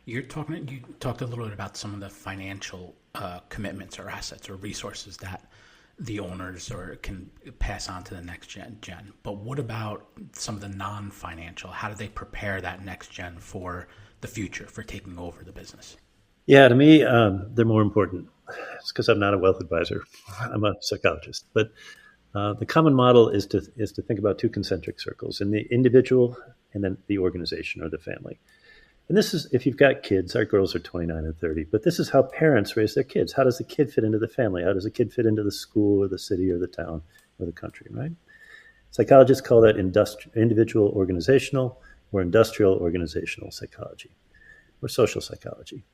You talked a little bit about some of the financial commitments or assets or resources that the owners or can pass on to the next gen. But what about some of the non-financial? How do they prepare that next gen for the future, for taking over the business? Yeah, to me, they're more important. It's because I'm not a wealth advisor. I'm a psychologist. But the common model is to think about two concentric circles: in the individual and then the organization or the family. And this is, if you've got kids, our girls are 29 and 30, but this is how parents raise their kids. How does the kid fit into the family? How does the kid fit into the school or the city or the town or the country, right? Psychologists call that individual organizational or industrial organizational psychology or social psychology.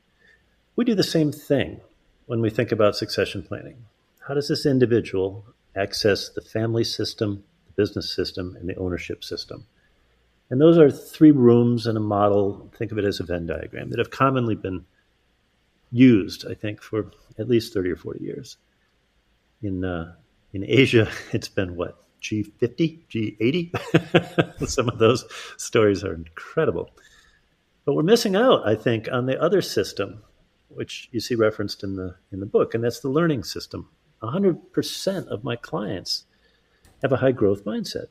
We do the same thing when we think about succession planning. How does this individual access the family system, the business system, and the ownership system? And those are three rooms in a model. Think of it as a Venn diagram that have commonly been used, I think, for at least 30 or 40 years. In Asia, it's been what, G50, G80? Some of those stories are incredible. But we're missing out, I think, on the other system, which you see referenced in the book, and that's the learning system. 100% of my clients have a high growth mindset.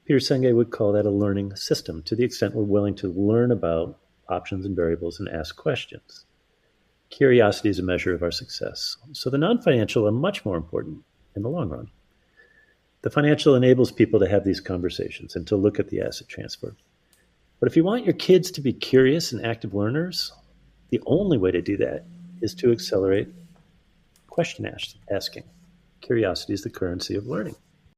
Peter Senge would call that a learning system, to the extent we're willing to learn about options and variables and ask questions. Curiosity is a measure of our success. So the non-financial are much more important in the long run. The financial enables people to have these conversations and to look at the asset transfer. But if you want your kids to be curious and active learners, the only way to do that is to accelerate question asking. Curiosity is the currency of learning.